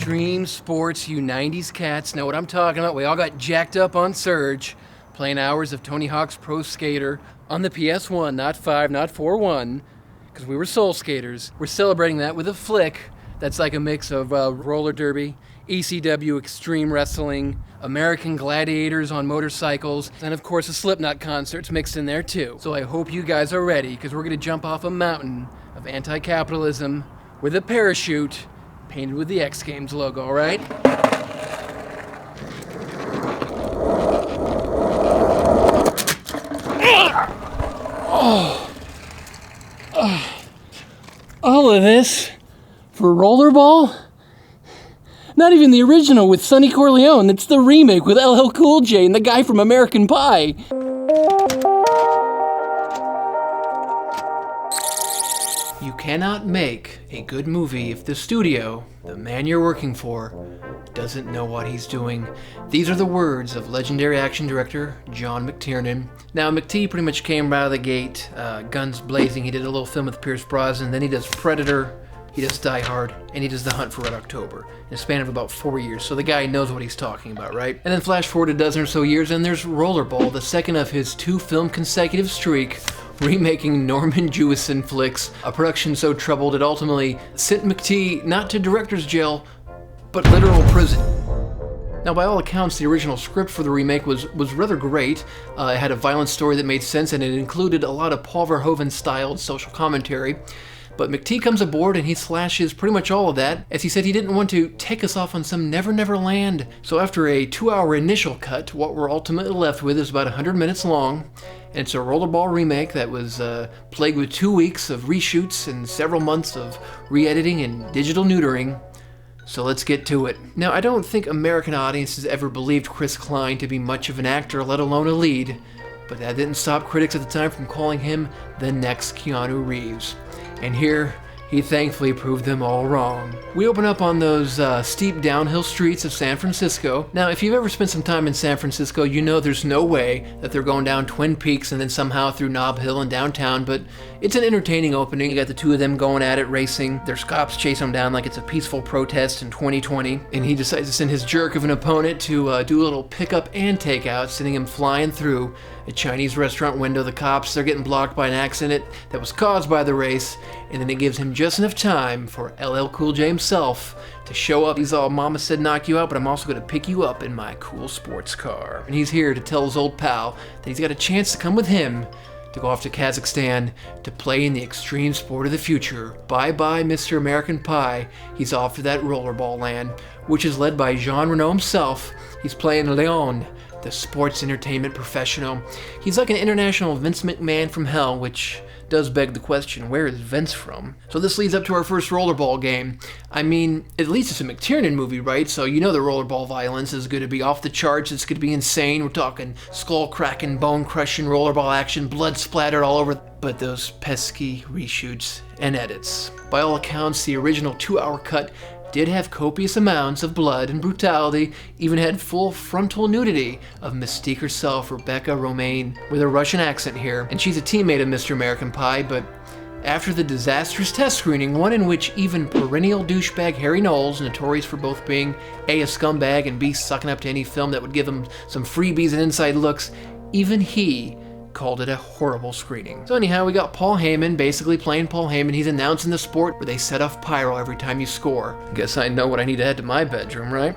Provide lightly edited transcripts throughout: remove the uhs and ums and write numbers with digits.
extreme sports, you 90s cats know what I'm talking about. We all got jacked up on Surge, playing hours of Tony Hawk's Pro Skater on the PS1, not 5, not 4-1, because we were soul skaters. We're celebrating that with a flick that's like a mix of roller derby, ECW extreme wrestling, American gladiators on motorcycles, and of course a Slipknot concert's mixed in there too. So I hope you guys are ready, because we're gonna jump off a mountain of anti-capitalism with a parachute painted with the X Games logo, all right? All of this for Rollerball? Not even the original with Sonny Corleone. It's the remake with LL Cool J and the guy from American Pie. You cannot make a good movie if the studio, the man you're working for, doesn't know what he's doing. These are the words of legendary action director John McTiernan. Now, McT pretty much came out of the gate, guns blazing. He did a little film with Pierce Brosnan, then he does Predator, he does Die Hard, and he does The Hunt for Red October in a span of about 4 years. So the guy knows what he's talking about, right? And then flash forward a dozen or so years, and there's Rollerball, the second of his 2-film consecutive streak, remaking Norman Jewison flicks, a production so troubled it ultimately sent McT not to director's jail, but literal prison. Now, by all accounts, the original script for the remake was rather great. It had a violent story that made sense, and it included a lot of Paul Verhoeven-styled social commentary. But McT comes aboard and he slashes pretty much all of that, as he said he didn't want to take us off on some never land. So after a 2-hour initial cut, what we're ultimately left with is about 100 minutes long. And it's a Rollerball remake that was plagued with 2 weeks of reshoots and several months of re-editing and digital neutering. So let's get to it. Now, I don't think American audiences ever believed Chris Klein to be much of an actor, let alone a lead. But that didn't stop critics at the time from calling him the next Keanu Reeves. And here, he thankfully proved them all wrong. We open up on those steep downhill streets of San Francisco. Now, if you've ever spent some time in San Francisco, you know there's no way that they're going down Twin Peaks and then somehow through Nob Hill and downtown, but it's an entertaining opening. You got the two of them going at it, racing. There's cops chasing them down like it's a peaceful protest in 2020, and he decides to send his jerk of an opponent to do a little pickup and takeout, sending him flying through a Chinese restaurant window. The cops, they're getting blocked by an accident that was caused by the race, and then it gives him just enough time for LL Cool J himself to show up. He's all, "Mama said knock you out, but I'm also going to pick you up in my cool sports car." And he's here to tell his old pal that he's got a chance to come with him to go off to Kazakhstan to play in the extreme sport of the future. Bye-bye, Mr. American Pie. He's off to that Rollerball land, which is led by Jean Reno himself. He's playing Leon, the sports entertainment professional. He's like an international Vince McMahon from hell, which does beg the question, where is Vince from? So this leads up to our first Rollerball game. I mean, at least it's a McTiernan movie, right? So you know the Rollerball violence is going to be off the charts. It's going to be insane. We're talking skull-cracking, bone-crushing Rollerball action, blood splattered all over. But those pesky reshoots and edits. By all accounts, the original 2-hour cut did have copious amounts of blood and brutality, even had full frontal nudity of Mystique herself, Rebecca Romaine, with a Russian accent here. And she's a teammate of Mr. American Pie, but after the disastrous test screening, one in which even perennial douchebag Harry Knowles, notorious for both being A, a scumbag, and B, sucking up to any film that would give him some freebies and inside looks, even he called it a horrible screening. So anyhow, we got Paul Heyman basically playing Paul Heyman. He's announcing the sport where they set off pyro every time you score. Guess I know what I need to add to my bedroom, right?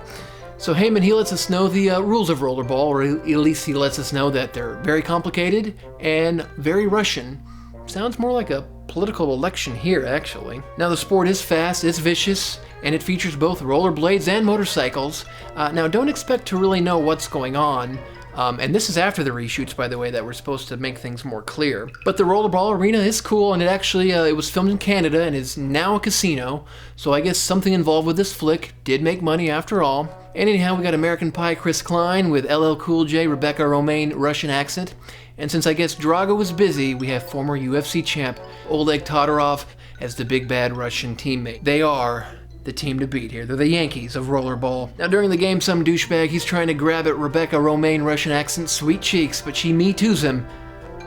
So Heyman, he lets us know the rules of Rollerball, or at least he lets us know that they're very complicated and very Russian. Sounds more like a political election here, actually. Now, the sport is fast, it's vicious, and it features both rollerblades and motorcycles. Now, don't expect to really know what's going on. And this is after the reshoots, by the way, that were supposed to make things more clear. But the Rollerball arena is cool, and it actually it was filmed in Canada and is now a casino. So I guess something involved with this flick did make money after all. And anyhow, we got American Pie Chris Klein with LL Cool J, Rebecca Romaine, Russian accent. And since I guess Drago was busy, we have former UFC champ Oleg Todorov as the big bad Russian teammate. They are the team to beat here. They're the Yankees of Rollerball. Now during the game, some douchebag, he's trying to grab at Rebecca Romaine, Russian accent, sweet cheeks, but she me-toos him.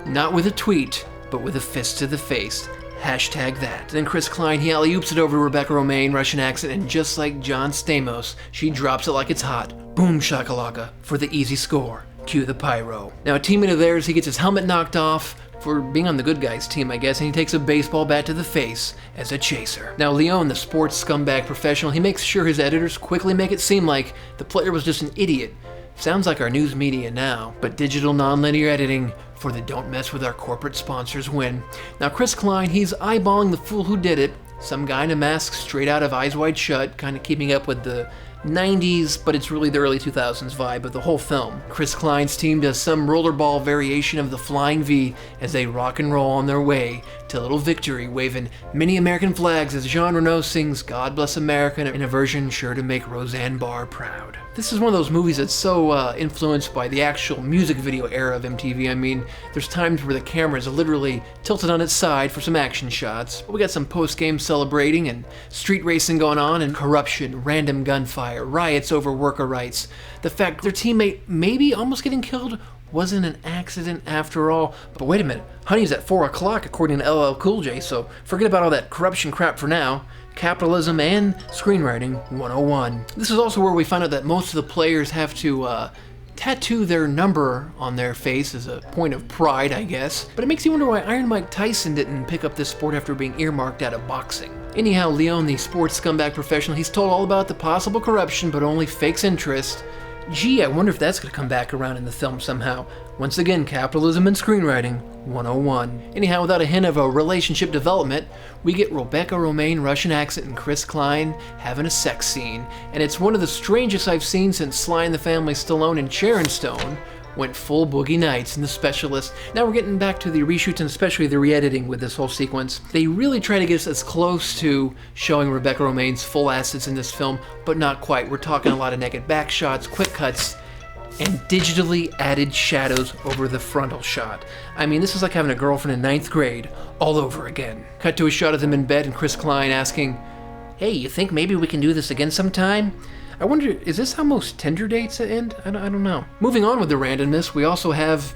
Not with a tweet, but with a fist to the face. Hashtag that. Then Chris Klein, he alley-oops it over to Rebecca Romijn, Russian accent, and just like John Stamos, she drops it like it's hot. Boom shakalaka for the easy score. Cue the pyro. Now a teammate of theirs, he gets his helmet knocked off for being on the good guys team, I guess, and he takes a baseball bat to the face as a chaser. Now Leon, the sports scumbag professional, he makes sure his editors quickly make it seem like the player was just an idiot. Sounds like our news media now, but digital non-linear editing for the don't mess with our corporate sponsors win. Now Chris Klein, he's eyeballing the fool who did it, some guy in a mask straight out of Eyes Wide Shut, kind of keeping up with the 90s, but it's really the early 2000s vibe of the whole film. Chris Klein's team does some rollerball variation of the Flying V as they rock and roll on their way to a little victory, waving many American flags as Jean Reno sings God Bless America in a version sure to make Roseanne Barr proud. This is one of those movies that's so influenced by the actual music video era of MTV. I mean, there's times where the camera is literally tilted on its side for some action shots. But we got some post-game celebrating and street racing going on, and corruption, random gunfire, riots over worker rights. The fact their teammate maybe almost getting killed wasn't an accident after all. But wait a minute, honey's at 4 o'clock according to LL Cool J, so forget about all that corruption crap for now. Capitalism and Screenwriting 101. This is also where we find out that most of the players have to tattoo their number on their face as a point of pride, I guess. But it makes you wonder why Iron Mike Tyson didn't pick up this sport after being earmarked out of boxing. Anyhow, Leon, the sports scumbag professional, he's told all about the possible corruption, but only fakes interest. Gee, I wonder if that's going to come back around in the film somehow. Once again, capitalism and screenwriting 101. Anyhow, without a hint of a relationship development, we get Rebecca Romijn, Russian accent, and Chris Klein having a sex scene. And it's one of the strangest I've seen since Sly and the Family Stallone and Sharon Stone went full Boogie Nights in The Specialist. Now we're getting back to the reshoots and especially the re-editing with this whole sequence. They really try to get us as close to showing Rebecca Romijn's full assets in this film, but not quite. We're talking a lot of naked back shots, quick cuts, and digitally added shadows over the frontal shot. I mean, this is like having a girlfriend in 9th grade all over again. Cut to a shot of them in bed and Chris Klein asking, "Hey, you think maybe we can do this again sometime?" I wonder, is this how most Tinder dates end? I don't know. Moving on with the randomness, we also have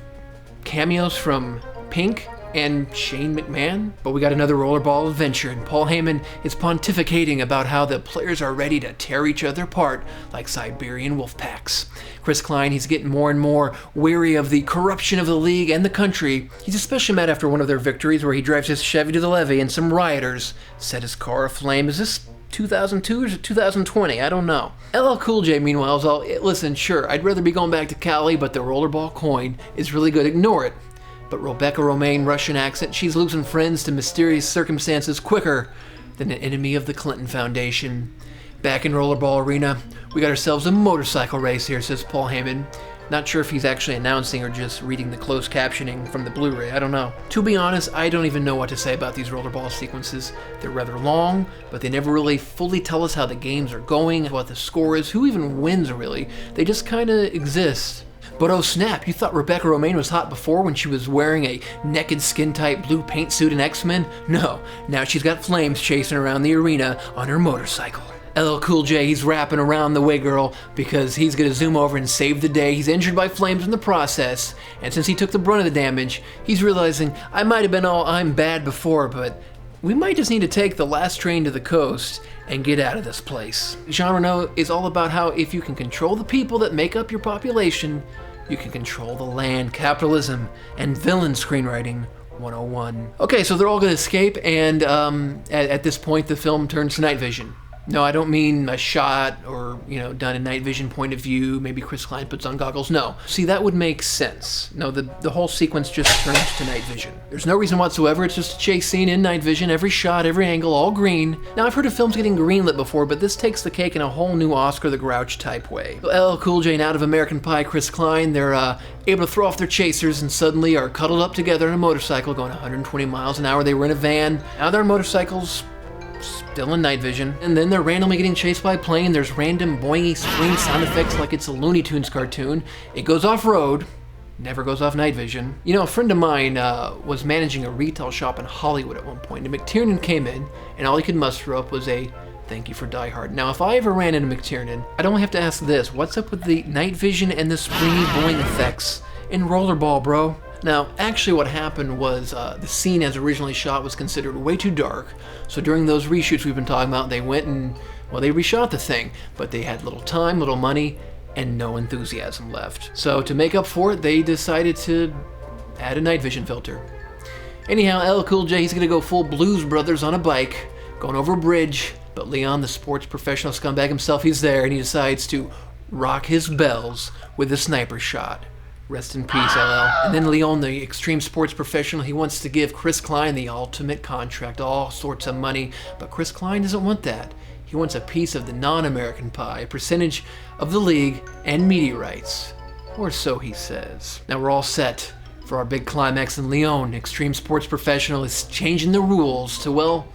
cameos from Pink and Shane McMahon, but we got another rollerball adventure, and Paul Heyman is pontificating about how the players are ready to tear each other apart like Siberian wolf packs. Chris Klein, he's getting more and more weary of the corruption of the league and the country. He's especially mad after one of their victories where he drives his Chevy to the levee and some rioters set his car aflame. Is this 2002 or is it 2020? I don't know. LL Cool J, meanwhile, is all, listen, sure, I'd rather be going back to Cali, but the rollerball coin is really good. Ignore it. But Rebecca Romijn, Russian accent, she's losing friends to mysterious circumstances quicker than an enemy of the Clinton Foundation. Back in Rollerball Arena, we got ourselves a motorcycle race here, says Paul Heyman. Not sure if he's actually announcing or just reading the closed captioning from the Blu-ray, I don't know. To be honest, I don't even know what to say about these rollerball sequences. They're rather long, but they never really fully tell us how the games are going, what the score is, who even wins really. They just kinda exist. But oh snap, you thought Rebecca Romijn was hot before when she was wearing a naked skin-tight blue paint suit in X-Men? No, now she's got flames chasing around the arena on her motorcycle. LL Cool J, he's rapping around the way, girl, because he's gonna zoom over and save the day. He's injured by flames in the process, and since he took the brunt of the damage, he's realizing, I might have been all I'm bad before, but we might just need to take the last train to the coast and get out of this place. Jean Reno is all about how if you can control the people that make up your population, you can control the land, capitalism, and villain screenwriting 101. Okay, so they're all gonna escape, and at this point the film turns to night vision. No, I don't mean a shot or, done in night vision point of view, maybe Chris Klein puts on goggles, no. See, that would make sense. No, the whole sequence just turns to night vision. There's no reason whatsoever, it's just a chase scene in night vision, every shot, every angle, all green. Now, I've heard of films getting greenlit before, but this takes the cake in a whole new Oscar the Grouch type way. LL Cool J and Out of American Pie, Chris Klein, they're able to throw off their chasers and suddenly are cuddled up together on a motorcycle going 120 miles an hour. They were in a van, now they're on motorcycles, still in night vision, and then they're randomly getting chased by a plane. There's random boingy spring sound effects like it's a Looney Tunes cartoon. It goes off-road, never goes off night vision. A friend of mine was managing a retail shop in Hollywood at one point, and McTiernan came in, and all he could muster up was a thank you for Die Hard. Now, if I ever ran into McTiernan, I'd only have to ask this, what's up with the night vision and the springy boing effects in Rollerball, bro? Now, actually what happened was the scene as originally shot was considered way too dark, so during those reshoots we've been talking about, they went and, well, they reshot the thing, but they had little time, little money, and no enthusiasm left. So to make up for it, they decided to add a night vision filter. Anyhow, LL Cool J, he's gonna go full Blues Brothers on a bike, going over a bridge, but Leon, the sports professional scumbag himself, he's there, and he decides to rock his bells with a sniper shot. Rest in peace, LL. And then Leon, the extreme sports professional, he wants to give Chris Klein the ultimate contract, all sorts of money, but Chris Klein doesn't want that. He wants a piece of the non-American pie, a percentage of the league and media rights. Or so he says. Now we're all set for our big climax, and Leon, extreme sports professional, is changing the rules to, well,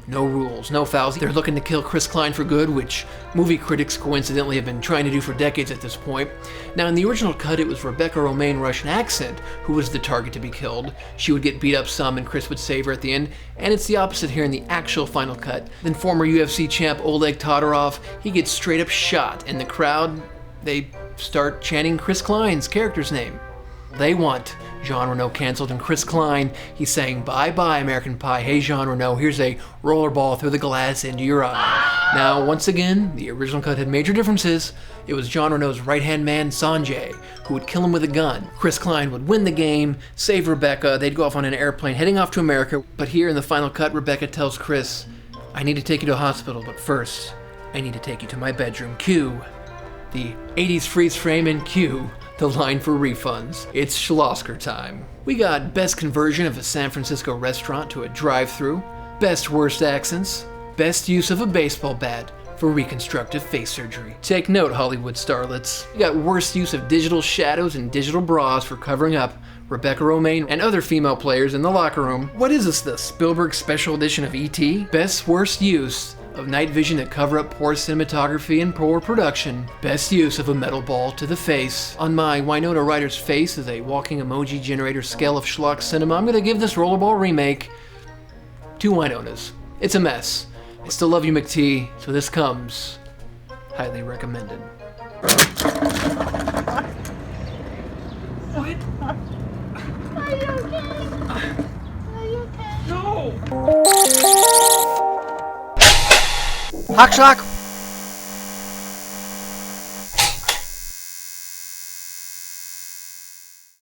no rules, no fouls. They're looking to kill Chris Klein for good, which movie critics coincidentally have been trying to do for decades at this point. Now in the original cut, it was Rebecca Romijn Russian accent who was the target to be killed. She would get beat up some and Chris would save her at the end, and it's the opposite here in the actual final cut. Then former UFC champ Oleg Todorov, he gets straight up shot, and the crowd, they start chanting Chris Klein's character's name. They want Jean Reno canceled, and Chris Klein, he's saying, "Bye-bye, American Pie. Hey, Jean Reno, here's a rollerball through the glass into your eye." Now, once again, the original cut had major differences. It was Jean Reno's right-hand man, Sanjay, who would kill him with a gun. Chris Klein would win the game, save Rebecca, they'd go off on an airplane heading off to America. But here in the final cut, Rebecca tells Chris, "I need to take you to a hospital, but first, I need to take you to my bedroom." Cue the 80s freeze frame, and cue the line for refunds. It's Schlocker time. We got best conversion of a San Francisco restaurant to a drive-thru, best worst accents, best use of a baseball bat for reconstructive face surgery. Take note, Hollywood starlets. We got worst use of digital shadows and digital bras for covering up Rebecca Romijn and other female players in the locker room. What is this, the Spielberg special edition of E.T.? Best worst use of night vision to cover up poor cinematography and poor production. Best use of a metal ball to the face. On my Winona Ryder's face is a walking emoji generator scale of Schlock cinema. I'm gonna give this Rollerball remake 2 Winonas. It's a mess. I still love you, McT, so this comes highly recommended. What? Are you okay? Are you okay? No! HawkSchlock!